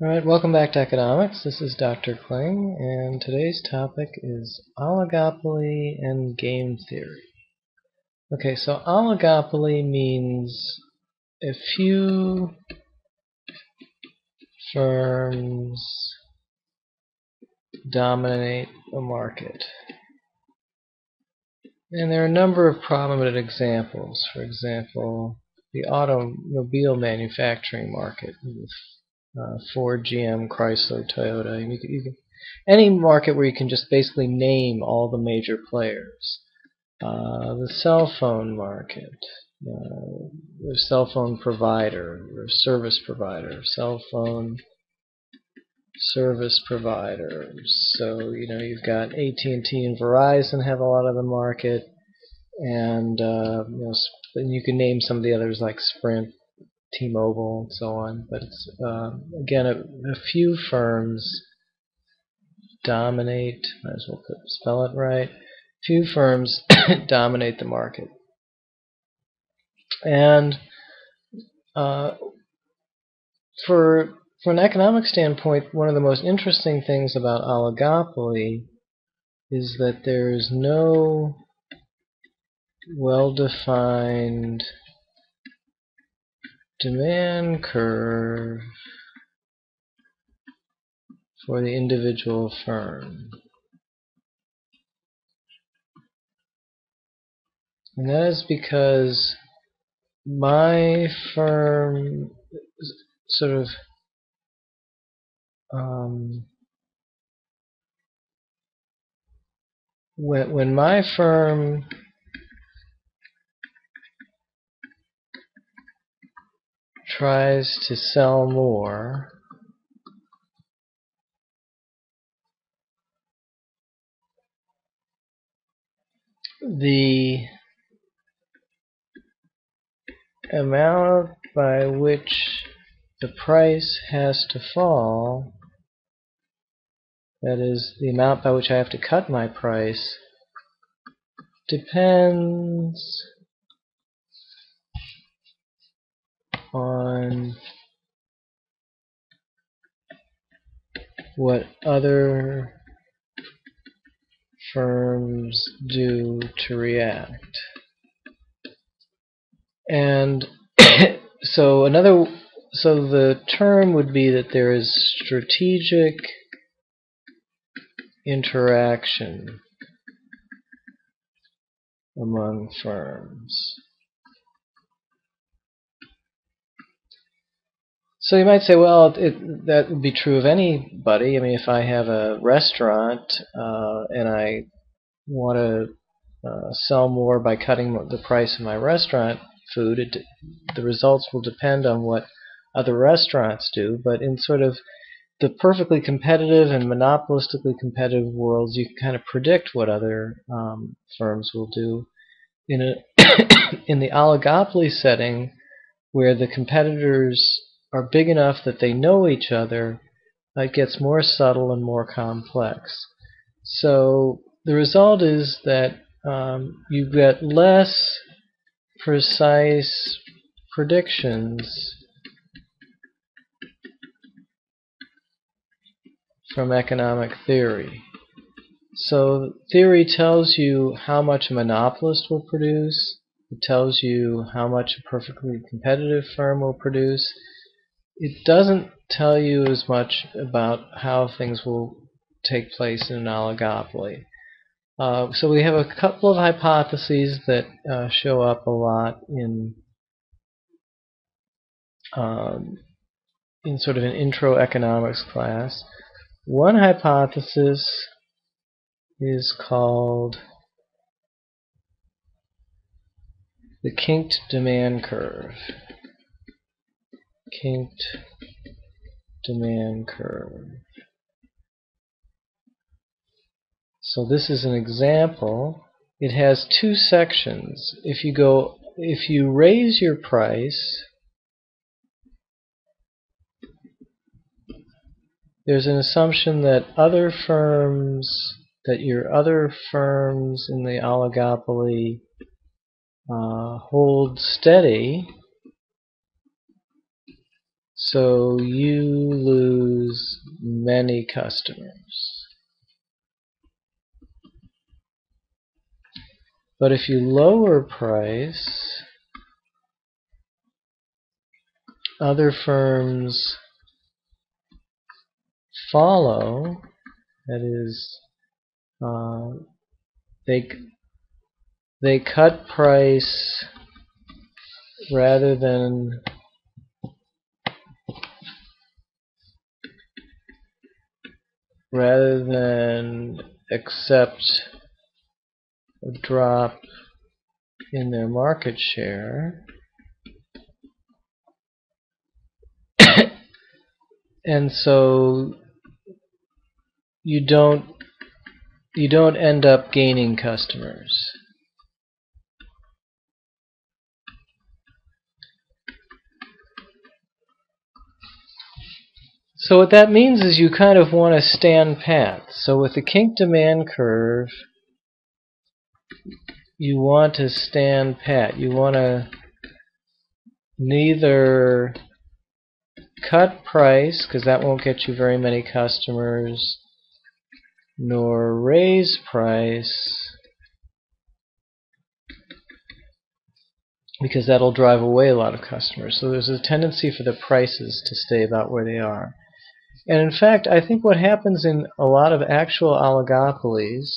Alright, welcome back to Economics. This is Dr. Kling, and today's topic is oligopoly and game theory. Okay, so oligopoly means a few firms dominate a market. And there are a number of prominent examples. For example, the automobile manufacturing market with Ford, GM, Chrysler, Toyota. Any market where you can just basically name all the major players. The cell phone market, the cell phone provider or service provider, cell phone service providers. So you've got AT&T and Verizon have a lot of the market, and you can name some of the others like Sprint, T-Mobile, and so on. But it's again a few firms dominate. Might as well spell it right. Few firms dominate the market, and from an economic standpoint, one of the most interesting things about oligopoly is that there is no well-defined demand curve for the individual firm. And that is because my firm sort of when my firm tries to sell more, the amount by which the price has to fall, that is, the amount by which I have to cut my price, depends on what other firms do to react. And so the term would be that there is strategic interaction among firms. So you might say, well, that would be true of anybody. I mean, if I have a restaurant and I want to sell more by cutting the price of my restaurant food, the results will depend on what other restaurants do. But in sort of the perfectly competitive and monopolistically competitive worlds, you can kind of predict what other firms will do. In the oligopoly setting, where the competitors are big enough that they know each other, it gets more subtle and more complex. So the result is that you get less precise predictions from economic theory. So theory tells you how much a monopolist will produce. It tells you how much a perfectly competitive firm will produce. It doesn't tell you as much about how things will take place in an oligopoly. So we have a couple of hypotheses that show up a lot in sort of an intro economics class. One hypothesis is called the kinked demand curve. Kinked demand curve. So this is an example. It has two sections. If you raise your price, there's an assumption that your other firms in the oligopoly hold steady, so you lose many customers. But if you lower price, other firms follow. That is, they cut price rather than accept a drop in their market share. And so you don't end up gaining customers. So what that means is you kind of want to stand pat. So with the kinked demand curve, you want to stand pat. You want to neither cut price, because that won't get you very many customers, nor raise price, because that'll drive away a lot of customers. So there's a tendency for the prices to stay about where they are. And in fact, I think what happens in a lot of actual oligopolies,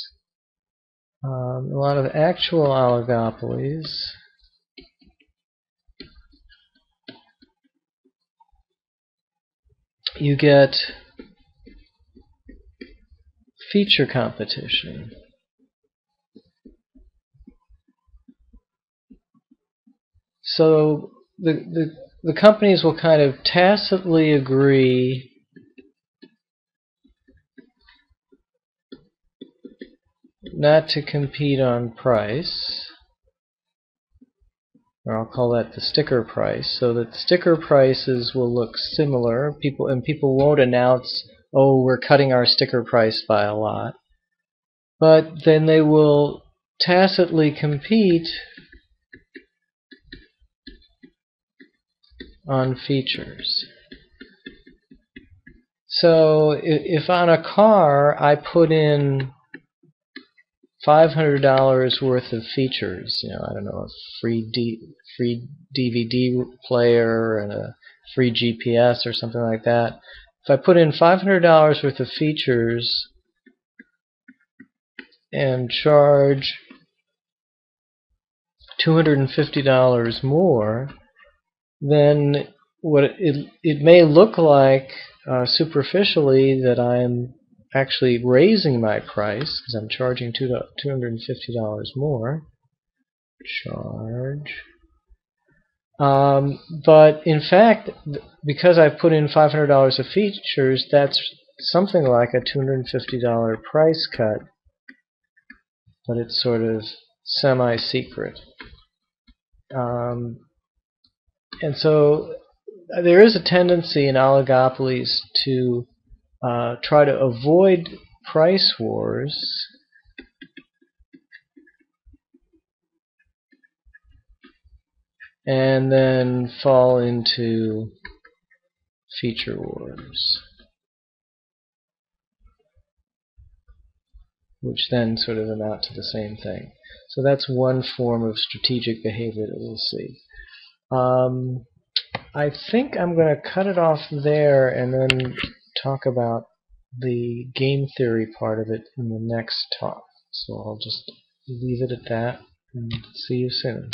you get feature competition. So the companies will kind of tacitly agree not to compete on price, or I'll call that the sticker price, so that sticker prices will look similar. People won't announce, oh, we're cutting our sticker price by a lot. But then they will tacitly compete on features. So if on a car I put in $500 worth of features, I don't know, a free DVD player and a free GPS or something like that. If I put in $500 worth of features and charge $250 more, then what it may look like superficially that I'm actually raising my price because I'm charging $250 more. But in fact, because I've put in $500 of features, that's something like a $250 price cut, but it's sort of semi-secret. And so there is a tendency in oligopolies to try to avoid price wars and then fall into feature wars, which then sort of amount to the same thing. So that's one form of strategic behavior that we'll see. I think I'm going to cut it off there and then talk about the game theory part of it in the next talk. So I'll just leave it at that and see you soon.